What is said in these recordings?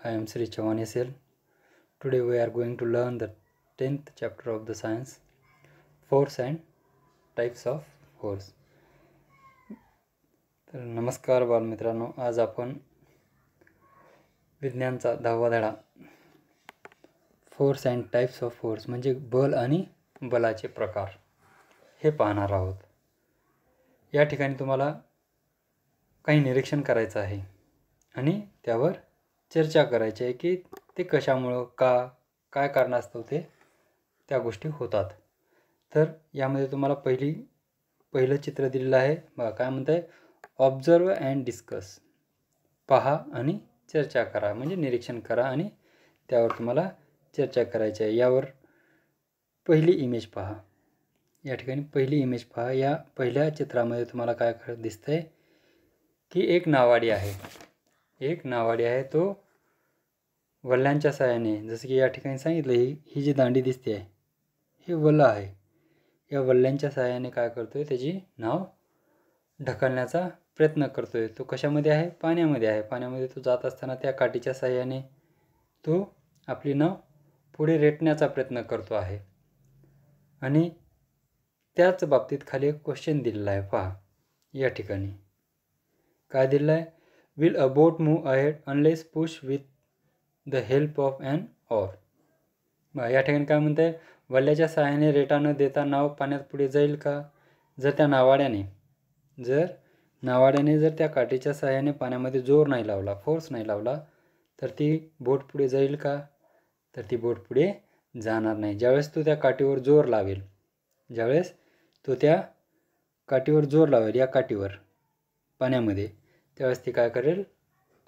I am Sri Chavan SL. Today we are going to learn the 10th chapter of the science, force and types of force. तर नमस्कार बालमित्रांनो, आज आपण विज्ञानचा 10वा धडा force and types of force म्हणजे बल आणि बलाचे प्रकार हे पाहणार आहोत. या ठिकाणी तुम्हाला काही निरीक्षण करायचं आहे आणि त्यावर चर्चा करायची आहे की ते कशामुळे काय कारणास्तव ते त्या गोष्टी होतात. तर यामध्ये तुम्हाला पहिलं चित्र दिलेलं आहे. बघा काय म्हणतंय, ऑब्झर्व अँड डिस्कस. पहा आणि चर्चा करा म्हणजे निरीक्षण करा आणि त्यावर तुम्हाला चर्चा करायची आहे. यावर पहिली इमेज पहा. या ठिकाणी पहिली इमेज पहा. या पहिल्या चित्रामध्ये तुम्हाला काय दिसतंय की एक नावाडी आहे. एक नावाडी आहे. तो वल्ल्यांच्या साहाय्याने, जसं की या ठिकाणी सांगितलं, ही जी दांडी दिसते आहे हे वल्ल आहे. या वल्ल्यांच्या साहाय्याने काय करतोय, त्याची नाव ढकलण्याचा प्रयत्न करतोय. तो कशामध्ये आहे? पाण्यामध्ये आहे. पाण्यामध्ये तो जात असताना त्या काठीच्या साहाय्याने तो आपली नाव पुढे रेटण्याचा प्रयत्न करतो आहे. आणि त्याच बाबतीत खाली एक क्वेश्चन दिलेला आहे. पहा या ठिकाणी काय दिलेलं आहे, will a boat move ahead unless push with the help of an oar. या ठिकाणी काय म्हणते, वल्ल्याच्या सहाय्याने रेटा न देता नाव पाण्यात पुढे जाईल का? जर नावाड्याने जर त्या काठीच्या सहाय्याने पाण्यामध्ये जोर नाही लावला, फोर्स नाही लावला, तर ती बोट पुढे जाईल का? तर ती बोट पुढे जाणार नाही. ज्यावेळेस तो त्या काठीवर जोर लावेल, या काठीवर पाण्यामध्ये, त्यावेळेस ती काय करेल,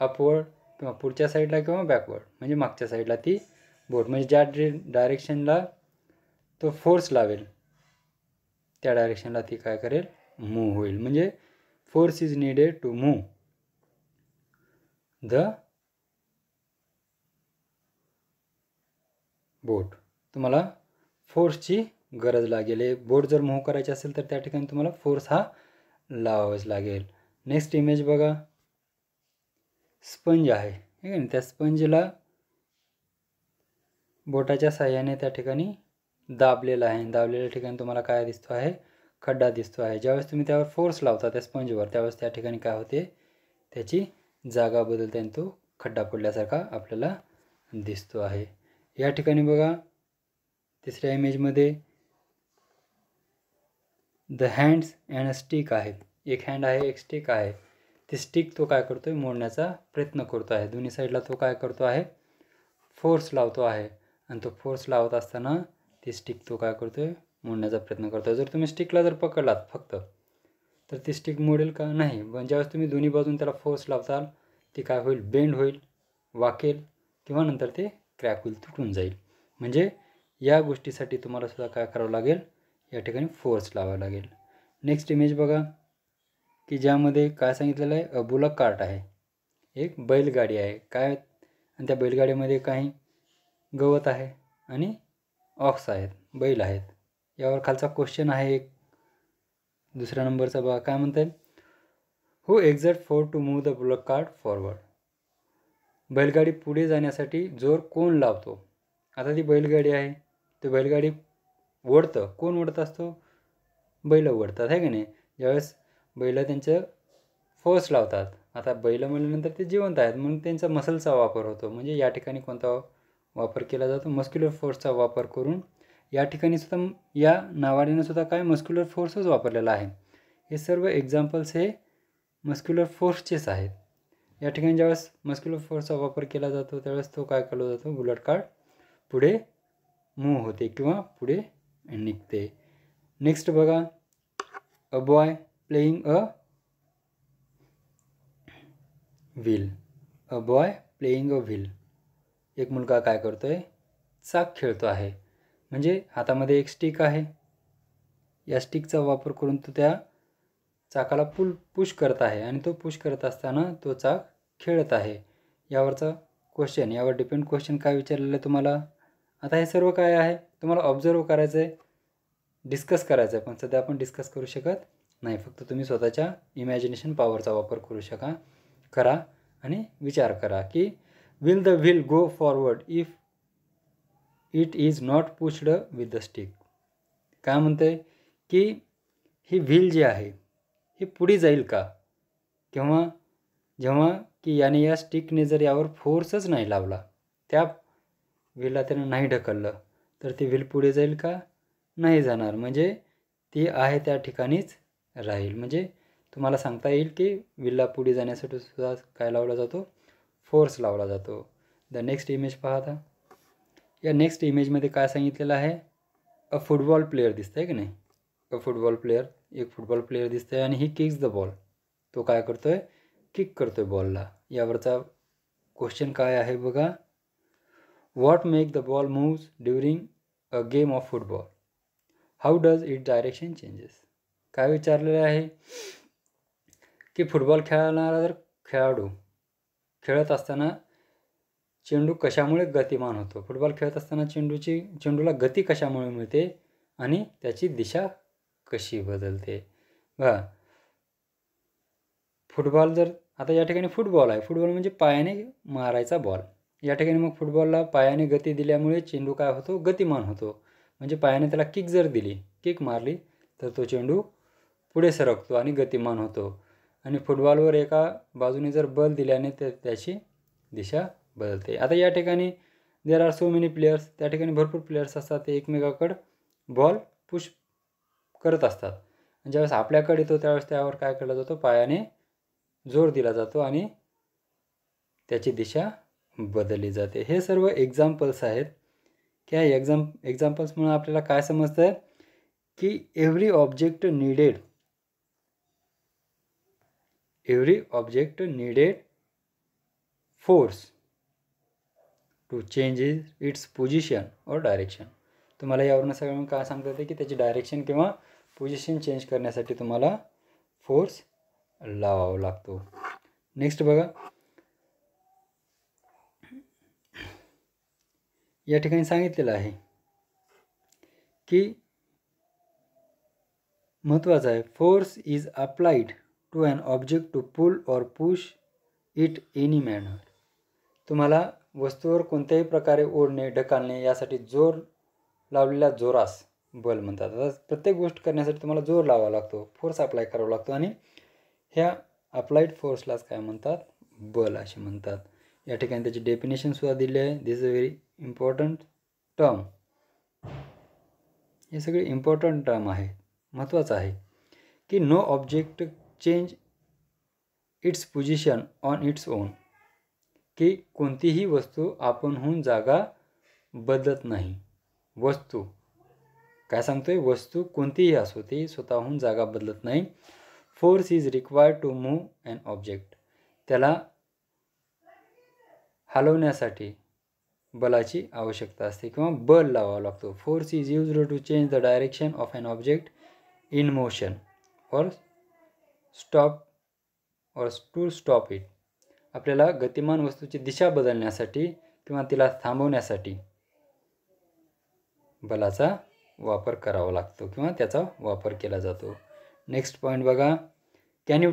अपवर्ड किंवा पुढच्या साईडला किंवा बॅकवर्ड म्हणजे मागच्या साईडला ती बोट, म्हणजे ज्या डायरेक्शनला तो फोर्स लावेल त्या डायरेक्शनला ती काय करेल, मूव्ह होईल. म्हणजे force is needed to move the boat. तुम्हाला फोर्सची गरज लागेल. बोट जर मूव्ह करायची असेल तर त्या ठिकाणी तुम्हाला फोर्स हा लावावाच लागेल. नेक्स्ट इमेज बघा. स्पंज आहे, ठीक आहे. त्या स्पंजला बोटाच्या साहाय्याने त्या ठिकाणी दाबलेला आहे. दाबलेल्या ठिकाणी तुम्हाला काय दिसतो आहे, खड्डा दिसतो आहे. ज्यावेळेस तुम्ही त्यावर फोर्स लावता त्या स्पंजवर, त्यावेळेस त्या ठिकाणी काय होते, त्याची जागा बदलते आणि तो खड्डा पडल्यासारखा आपल्याला दिसतो आहे. या ठिकाणी बघा तिसऱ्या इमेजमध्ये द हँड्स अँड स्टिक आहेत. एक हँड आहे, एक स्टिक आहे. ती स्टिक तो काय करतोय, मोडण्याचा प्रयत्न करतो आहे. दोन्ही साईडला तो काय करतो आहे, फोर्स लावतो आहे. आणि तो फोर्स लावत असताना ती स्टिक तो काय करतोय, मोडण्याचा प्रयत्न करतोय. जर तुम्ही स्टिकला जर पकडलात फक्त, तर ती स्टिक मोडेल का? नाही. पण ज्यावेळेस तुम्ही दोन्ही बाजून त्याला फोर्स लावताल, ती काय होईल, बेंड होईल, वाकेल किंवा नंतर ते क्रॅक होईल, तुटून जाईल. म्हणजे या गोष्टीसाठी तुम्हाला सुद्धा काय करावं लागेल, या ठिकाणी फोर्स लावावा लागेल. नेक्स्ट इमेज बघा की ज्यामध्ये काय सांगितलेलं आहे, अ बुलक कार्ट आहे. एक बैलगाडी आहे. काय, आणि त्या बैलगाडीमध्ये काही गवत आहे आणि ऑक्स आहेत, बैल आहेत. यावर खालचा क्वेश्चन आहे एक दुसऱ्या नंबरचा. बघा काय म्हणत आहे, who exert force to move the bullock cart forward. बैलगाडी पुढे जाण्यासाठी जोर कोण लावतो? आता ती बैलगाडी आहे, ती बैलगाडी ओढतं. कोण ओढत असतो? बैल ओढतात, आहे की नाही. ज्यावेळेस बैल त्यांचं फोर्स लावतात. आता बैल म्हणल्यानंतर ते जिवंत आहेत म्हणून त्यांचा मसलचा वापर होतो. म्हणजे या ठिकाणी कोणता वापर केला जातो, मस्क्युलर फोर्सचा वापर करून. या ठिकाणी सुद्धा या नावाडीने सुद्धा काय मस्क्युलर फोर्सच वापरलेला आहे. हे सर्व एक्झाम्पल्स हे मस्क्युलर फोर्सचेच आहेत. या ठिकाणी ज्यावेळेस मस्क्युलर फोर्सचा वापर केला जातो त्यावेळेस तो काय केला जातो, बुलट कार्ट पुढे मूव्ह होते किंवा पुढे निघते. नेक्स्ट बघा, a boy playing a wheel. A boy playing a wheel. एक मुलगा काय करतोय, चाक खेळतो आहे. म्हणजे हातामध्ये एक स्टिक आहे. या स्टिकचा वापर करून तो त्या चाकाला पुश करत आहे आणि तो पुश करत असताना तो चाक खेळत आहे. यावर डिपेंड क्वेश्चन काय विचारलेलं आहे तुम्हाला. आता हे सर्व काय आहे, तुम्हाला ऑब्झर्व करायचं आहे, डिस्कस करायचं आहे. पण सध्या आपण डिस्कस करू शकत नाही. फक्त तुम्ही स्वतःच्या इमॅजिनेशन पॉवरचा वापर करा आणि विचार करा की will the wheel go forward if it is not pushed with the stick. काय म्हणते की ही व्हील जी आहे ही पुढे जाईल का जेव्हा की याने या स्टिकने जर यावर फोर्सच नाही लावला, त्या व्हीलला त्यानं नाही ढकललं, तर ती व्हील पुढे जाईल का? नाही जाणार. म्हणजे ती आहे त्या ठिकाणीच राहील. म्हणजे तुम्हाला सांगता येईल की व्हीलला पुढे जाण्यासाठी सुद्धा काय लावला जातो? फोर्स लावला जातो. द नेक्स्ट इमेज पहा आता. या नेक्स्ट इमेजमध्ये काय सांगितलेलं आहे? अ फुटबॉल प्लेयर दिसतंय की नाही? अ फुटबॉल प्लेयर, एक फुटबॉल प्लेयर दिसतंय आणि ही किक्स द बॉल. तो काय करतोय? किक करतोय बॉलला. यावरचा क्वेश्चन काय आहे बघा. What make the ball moves during a game of football? How does it direction changes? काय विचारलेलं आहे की फुटबॉल खेळणारा जर खेळाडू खेळत असताना चेंडू कशामुळे गतिमान होतो? फुटबॉल खेळत असताना चेंडूला गती कशामुळे मिळते आणि त्याची दिशा कशी बदलते? बघा, फुटबॉल जर आता या ठिकाणी फुटबॉल आहे. फुटबॉल म्हणजे पायाने मारायचा बॉल. या ठिकाणी मग फुटबॉलला पायाने गती दिल्यामुळे चेंडू काय होतो? गतिमान होतो. म्हणजे पायाने त्याला किक जर दिली, किक मारली, तर तो चेंडू पुढे सरकतो आणि गतिमान होतो. आणि फुटबॉलवर एका बाजूने जर बल दिल्याने त्याची दिशा बदलते. आता या ठिकाणी there are so many players. त्या ठिकाणी भरपूर प्लेयर्स असतात. ते एकमेकाकडे बॉल पुश करत असतात. ज्यावेळेस आपल्याकडे येतो त्यावेळेस त्यावर काय केला जातो? पायाने जोर दिला जातो आणि त्याची दिशा बदलली जाते. हे सर्व एक्झाम्पल्स आहेत. क्या एक्झाम्पल्समुळे आपल्याला काय समजतं की every object needed force to change its position or direction. तुम्हाला यावरून सगळं काय सांगता येते की त्याची डायरेक्शन किंवा पोझिशन चेंज करण्यासाठी तुम्हाला फोर्स लावावा लागतो. नेक्स्ट बघा. या ठिकाणी सांगितलेलं आहे की महत्त्वाचं आहे, force is applied to an object to pull or push it any manner. तुम्हाला वस्तूवर कोणत्याही प्रकारे ओढणे, ढकलणे यासाठी जोर लावलेल्या जोरास बल म्हणतात. आता प्रत्येक गोष्ट करण्यासाठी तुम्हाला जोर लावावा लागतो, फोर्स अप्लाय करावा लागतो आणि ह्या अप्लाइड फोर्सलाच काय म्हणतात? बल असे म्हणतात. या ठिकाणी त्याची डेफिनेशनसुद्धा दिली आहे. This is a very important term. हे सगळे इम्पॉर्टंट टर्म आहे. महत्त्वाचं आहे की no object change its position on its own. की कोणतीही वस्तू आपणहून जागा बदलत नाही. वस्तू काय सांगतोय? वस्तू कोणतीही असो ती स्वतःहून जागा बदलत नाही. Force is required to move an object. त्याला हलवण्यासाठी बलाची आवश्यकता असते किंवा बल लावावा लागतो. Force is used to change the direction of an object in motion or to stop it. आपल्याला गतिमान वस्तूची दिशा बदलण्यासाठी किंवा तिला थांबवण्यासाठी बलाचा वापर करावा लागतो किंवा त्याचा वापर केला जातो. नेक्स्ट पॉईंट बघा. Can you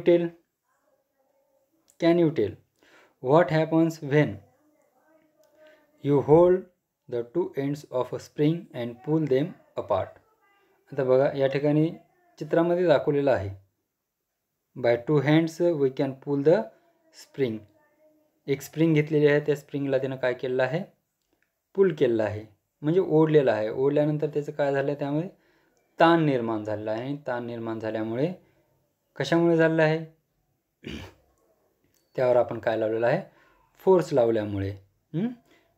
tell what happens when you hold the two ends of a spring and pull them apart. आता बघा, या ठिकाणी चित्रामध्ये दाखवलेलं आहे. By two hands we can pull the spring. एक स्प्रिंग घेतलेली आहे, त्या स्प्रिंगला त्यानं काय केलेलं आहे? पुल केलेलं आहे, म्हणजे ओढलेलं आहे. ओढल्यानंतर त्याचं काय झालं? त्यामुळे ताण निर्माण झालेला आहे. आणि ताण निर्माण झाल्यामुळे कशामुळे झालेलं आहे? त्यावर आपण काय लावलेलं आहे? फोर्स लावल्यामुळे.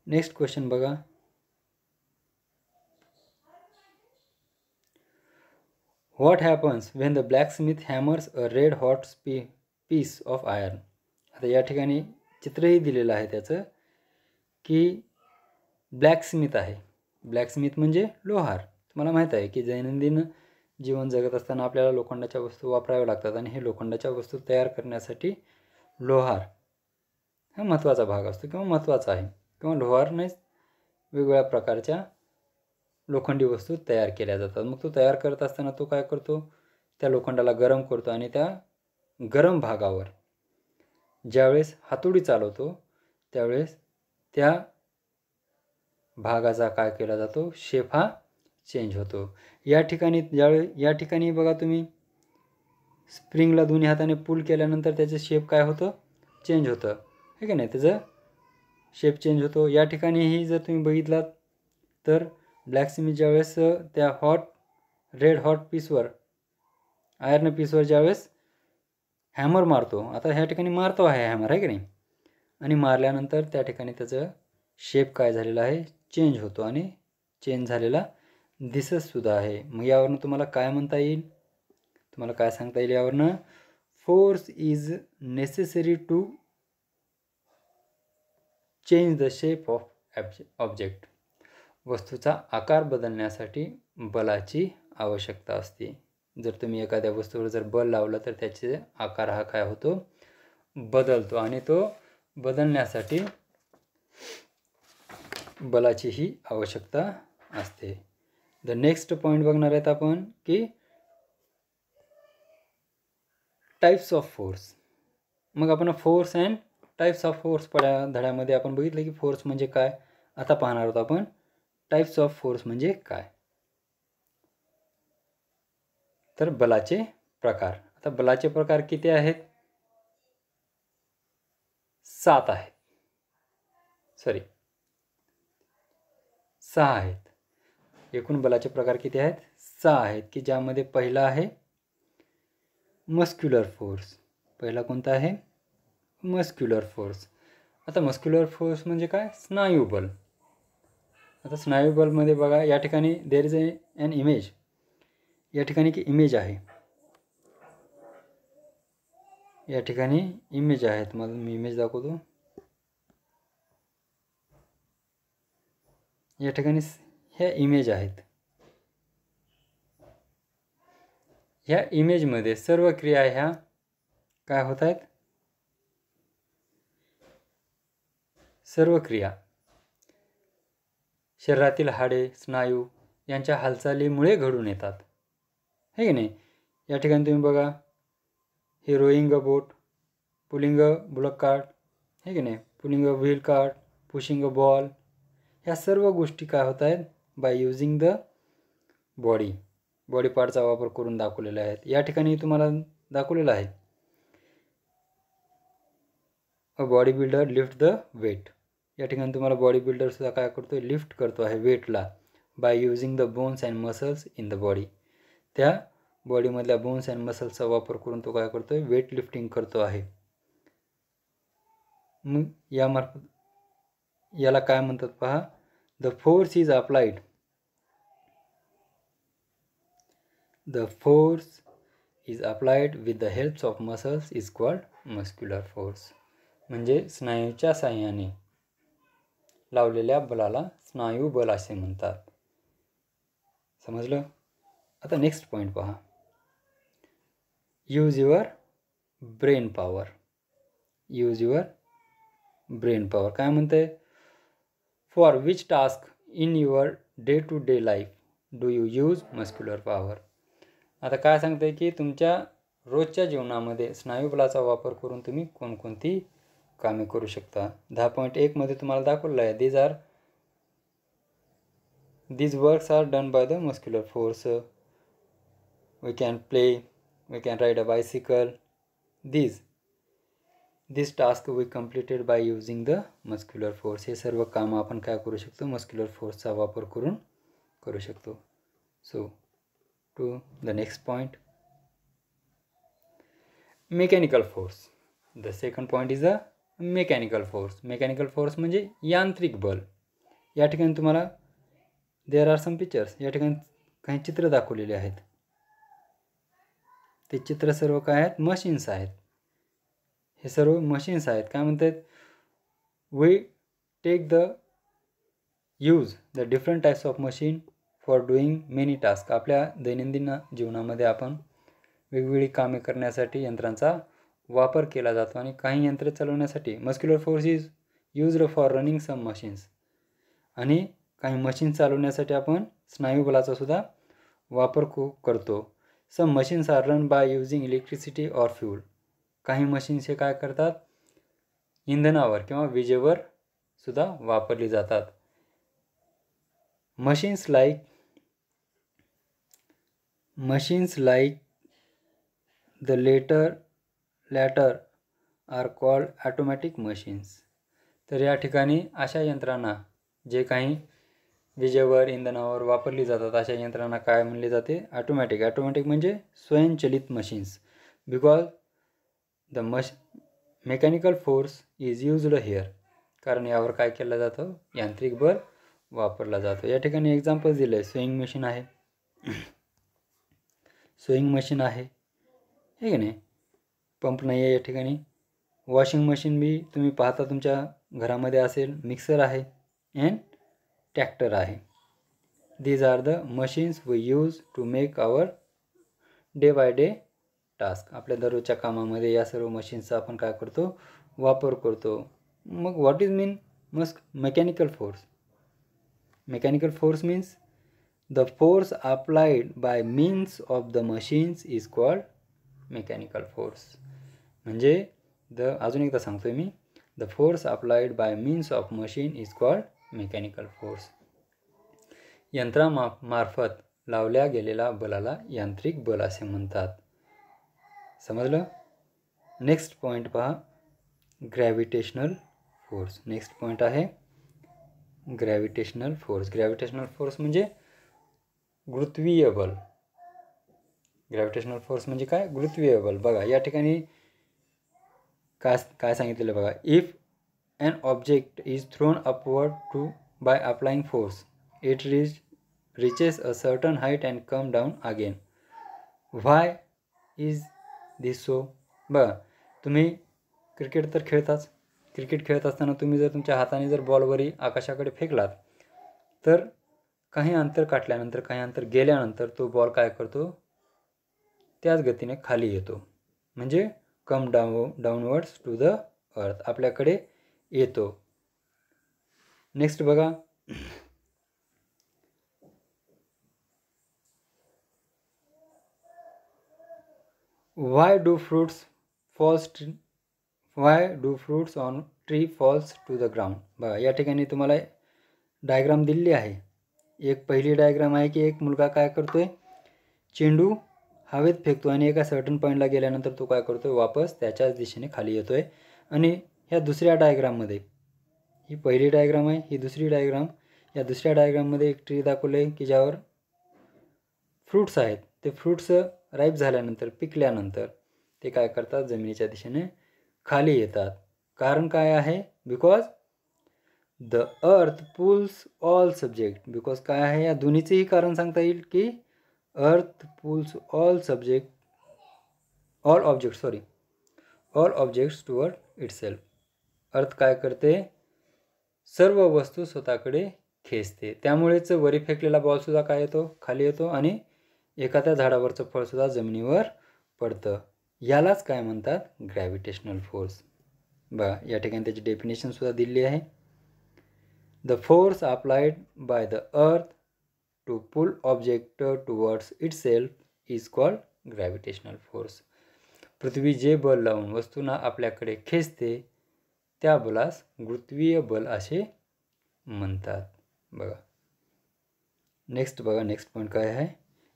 नेक्स्ट क्वेश्चन बघा. What happens when the blacksmith hammers a red hot piece of iron. आता या ठिकाणी चित्रही दिलेलं आहे त्याचं की ब्लॅकस्मिथ आहे. ब्लॅकस्मिथ म्हणजे लोहार. तुम्हाला माहीत आहे की दैनंदिन जीवन जगत असताना आपल्याला लोखंडाच्या वस्तू वापराव्या लागतात आणि हे लोखंडाच्या वस्तू तयार करण्यासाठी लोहार हा महत्त्वाचा भाग असतो किंवा महत्त्वाचा आहे. किंवा लोहारनेच वेगवेगळ्या प्रकारच्या लोखंडी वस्तू तयार केल्या जातात. मग तो तयार करत असताना तो काय करतो? त्या लोखंडाला गरम करतो आणि त्या गरम भागावर ज्यावेळेस हातोडी चालवतो त्यावेळेस त्या भागाचा काय केला जातो, शेप हा चेंज होतो. या ठिकाणी बघा तुम्ही स्प्रिंगला दोन्ही हाताने पुल केल्यानंतर त्याचं शेप काय होतं, चेंज होतं, आहे की नाही, त्याचं शेप चेंज होतो. या ठिकाणीही जर तुम्ही बघितलात तर ब्लॅक स्मिथ ज्यावेळेस त्या रेड हॉट पीसवर, आयर्न पीसवर ज्यावेळेस हॅमर मारतो, आता ह्या ठिकाणी मारतो आहे हॅमर, आहे की नाही, आणि मारल्यानंतर त्या ठिकाणी त्याचं शेप काय झालेला आहे, चेंज होतो आणि चेंज झालेला दिसतसुद्धा आहे. मग यावरून तुम्हाला काय म्हणता येईल, तुम्हाला काय सांगता येईल यावरनं, force is necessary to change the shape of object. वस्तूचा आकार बदलण्यासाठी बलाची आवश्यकता असते. जर तुम्ही एखाद्या वस्तूवर जर बल लावलं तर त्याचे आकार हा काय होतो, बदलतो, आणि तो बदलण्यासाठी बलाची ही आवश्यकता असते. द नेक्स्ट पॉईंट बघणार आहेत आपण की टाइप्स ऑफ फोर्स. मग आपण force and types of force धड्यामध्ये आपण बघितलं की फोर्स म्हणजे काय. आता पाहणार आहोत आपण टाइप्स ऑफ फोर्स म्हणजे काय. तर बलाचे प्रकार. आता बलाचे प्रकार किती आहेत, 7 आहेत, 6 आहेत. एकूण बलाचे प्रकार किती आहेत, 6 आहेत, की ज्यामध्ये पहिला आहे मस्क्युलर फोर्स. पहिला कोणता आहे, मस्क्युलर फोर्स. आता मस्क्युलर फोर्स म्हणजे काय, स्नायुबल. आता स्नायुबलमध्ये बघा या ठिकाणी देयर इज एन इमेज. या ठिकाणी की इमेज आहे, या ठिकाणी इमेज आहेत. मला मी इमेज दाखवतो. या ठिकाणी ह्या इमेज आहेत. ह्या इमेजमध्ये सर्व क्रिया ह्या काय होत आहेत, सर्व क्रिया शरीरातील हाडे, स्नायू यांच्या हालचालीमुळे घडून येतात, है की नाही. या ठिकाणी तुम्ही बघा, हे rowing a boat, pulling a bullock cart, है की नाही, pulling a wheel cart, pushing a ball, ह्या सर्व गोष्टी काय होत आहेत, बाय युजिंग द बॉडी पार्टचा वापर करून दाखवलेला आहेत. या ठिकाणी तुम्हाला दाखवलेलं आहे a body builder lift the weight. या ठिकाणी तुम्हाला बॉडी बिल्डर सुद्धा काय करतो, लिफ्ट करतो आहे वेटला by using the bones and muscles in the body. त्या बॉडीमधल्या बोन्स अँड मसल्सचा वापर करून तो काय करतोय, वेट लिफ्टिंग करतो आहे. मग याला काय म्हणतात पहा, the force is applied. The force is applied with the helps of muscles is called muscular force. म्हणजे स्नायूच्या साहाय्याने लावलेल्या बलाला स्नायू बल असे म्हणतात. समजलं. आता नेक्स्ट पॉईंट पहा, use your brain power. Use your brain power काय म्हणते, for which task in your day to day life do you use muscular power. आता काय सांगते की तुमच्या रोजच्या जीवनामध्ये स्नायुबलाचा वापर करून तुम्ही कोणकोणती कामे करू शकता. 10.1 मध्ये तुम्हाला दाखवलं आहे, these works are done by the muscular force. We can play, we can ride a bicycle. This task we completed by using the muscular force. हे सर्व काम आपण काय करू शकतो, मस्क्युलर फोर्सचा वापर करून करू शकतो. So to the next point, mechanical force. The second point is a mechanical force. Mechanical force म्हणजे यांत्रिक बल. या ठिकाणी तुम्हाला देअर आर सम पिक्चर्स. या ठिकाणी काही चित्र दाखवलेले आहेत. ते चित्र सर्व काय आहेत, मशीन्स आहेत. हे सर्व मशीन्स आहेत. काय म्हणतात, we take the use the different types of machine for doing many task. आपल्या दैनंदिन जीवनामध्ये आपण वेगवेगळी कामे करण्यासाठी यंत्रांचा वापर केला जातो, आणि काही यंत्रे चालवण्यासाठी muscular force is used for running some machines. आणि काही मशीन चालवण्यासाठी आपण स्नायुबलाचा सुद्धा वापर करतो. Some machines are run by using electricity or fuel. काही मशीन्स हे काय करतात, इंधनावर किंवा विजेवर सुद्धा वापरली जातात. Machines like the latter are called automatic machines. तर या ठिकाणी अशा यंत्रांना जे काही विजेवर इंधनावर वापरली जातात अशा यंत्रांना काय म्हणले जाते? ऑटोमॅटिक म्हणजे स्वयंचलित machines. Because the mechanical force is used here. कारण यावर काय केलं जातं? यांत्रिक बल वापरला जातो. या ठिकाणी एक्झाम्पल दिलं आहे. स्विंग मशीन आहे, हे की नाही. पंप नाही आहे या ठिकाणी. वॉशिंग मशीन बी तुम्ही पाहता तुमच्या घरामध्ये असेल. मिक्सर आहे अँड ट्रॅक्टर आहे. These are the machines we use to make our day by day task. आपल्या दररोजच्या कामामध्ये या सर्व मशीन्सचा आपण काय करतो? वापर करतो. मग what is mean mechanical force? Mechanical force means the force applied by means of the machines is called mechanical force. म्हणजे अजून एकदा सांगतोय मी. The force applied by means of machine is called mechanical force. यंत्रामार्फत लावल्या गेलेल्या बलाला यांत्रिक बल असे म्हणतात. समजलं? नेक्स्ट पॉईंट पहा, ग्रॅव्हिटेशनल फोर्स. नेक्स्ट पॉईंट आहे ग्रॅव्हिटेशनल फोर्स. ग्रॅव्हिटेशनल फोर्स म्हणजे गुरुत्वीय बल. ग्रॅव्हिटेशनल फोर्स म्हणजे काय? गुरुत्वीय बल. बघा या ठिकाणी काय सांगितलेलं बघा. If an object is thrown upward by applying force, it reaches a certain height and come down again. Why is this so? बघा तुम्ही क्रिकेट तर खेळताच. क्रिकेट खेळत असताना तुम्ही जर तुमच्या हाताने जर बॉलवरी आकाशाकडे फेकलात तर काही अंतर काटल्यानंतर, काही अंतर गेल्यानंतर तो बॉल काय करतो? त्याच गतीने खाली येतो. म्हणजे कम डाऊनवर्ड्स टू द अर्थ, आपल्याकडे येतो. नेक्स्ट बघा, why do fruits on tree falls to the ground. बघा या ठिकाणी तुम्हाला डायग्राम दिलेली आहे. एक पहिली डायग्राम आहे की एक मुलगा काय करतोय? चेंडू हवेत फेकतो आणि एका सर्टन पॉईंटला गेल्यानंतर तो काय करतोय? वापस त्याच्याच दिशेने खाली येतोय. आणि ह्या दुसऱ्या डायग्राममध्ये, ही पहिली डायग्राम आहे, ही दुसरी डायग्राम. या दुसऱ्या डायग्राममध्ये एक ट्री दाखवलं आहे की ज्यावर फ्रूट्स आहेत. ते फ्रूट्स राईप झाल्यानंतर, पिकल्यानंतर ते काय करतात? जमिनीच्या दिशेने खाली येतात. कारण काय आहे? Because the earth pulls all subject. Because काय आहे? या दोन्हीचेही कारण सांगता येईल की earth pulls all objects toward itself. Earth काय करते? सर्व वस्तू स्वतःकडे खेचते. त्यामुळेच वरी फेकलेला बॉलसुद्धा काय येतो? खाली येतो आणि एखाद्या झाडावरचं फळसुद्धा जमिनीवर पडतं. यालाच काय म्हणतात? Gravitational force. बघा या ठिकाणी त्याची डेफिनेशनसुद्धा दिली आहे. The force applied by the earth to pull object towards itself is called gravitational force. पृथ्वी जे बल लावून वस्तूंना आपल्याकडे खेचते त्या बलास गुरुत्वीय बल असे म्हणतात. बघा नेक्स्ट पॉईंट काय आहे?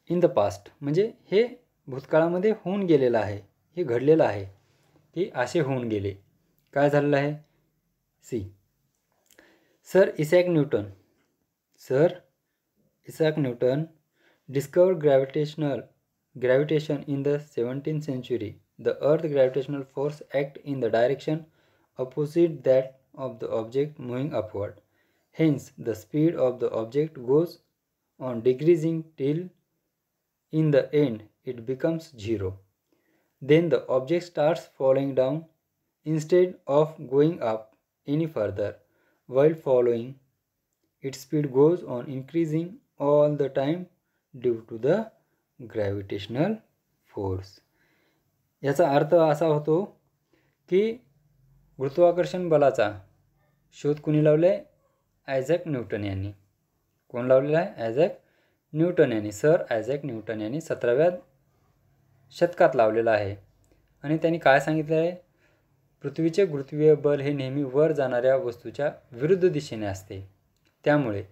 इन द पास्ट म्हणजे हे भूतकाळामध्ये होऊन गेलेलं आहे, हे घडलेलं आहे की असे होऊन गेले. काय झालेलं आहे? See, sir Isaac Newton discovered gravitation in the 17th century. The earth gravitational force act in the direction opposite that of the object moving upward. Hence, the speed of the object goes on decreasing till in the end it becomes zero. Then the object starts falling down instead of going up any further. While following, its speed goes on increasing all the time due to the gravitational force. याचा अर्थ असा होतो की गुरुत्वाकर्षण बलाचा शोध कुणी लावले? आयझॅक न्यूटन यांनी. कोण लावलेला आहे? आयझॅक न्यूटन यांनी. सर आयझॅक न्यूटन यांनी 17व्या शतकात लावलेला आहे. आणि त्यांनी काय सांगितलं आहे? पृथ्वीचे गुरुत्वीय बल हे नेहमी वर जाणाऱ्या वस्तूच्या विरुद्ध दिशेने असते. त्यामुळे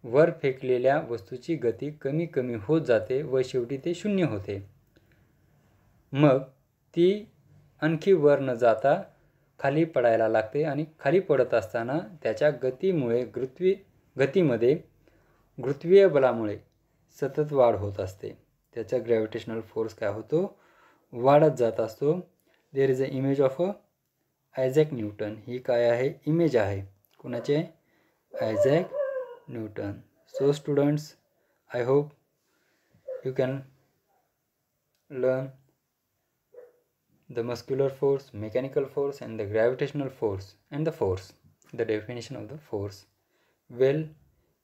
वर फेकलेल्या वस्तूची गती कमी कमी होत जाते व शेवटी ते शून्य होते. मग ती आणखी वर न जाता खाली पडायला लागते आणि खाली पडत असताना त्याच्या गतीमध्ये गुरुत्वीय बलामुळे सतत वाढ होत असते. त्याचा ग्रॅव्हिटेशनल फोर्स काय होतो, वाढत जात असतो. There is a image of Isaac Newton. ही काय आहे, इमेज आहे. कोणाचे, Isaac Newton. So students, I hope you can learn the muscular force, mechanical force and the gravitational force and the definition of the force. Well,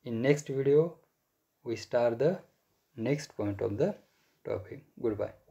in next video we start the next point of the topic. Goodbye.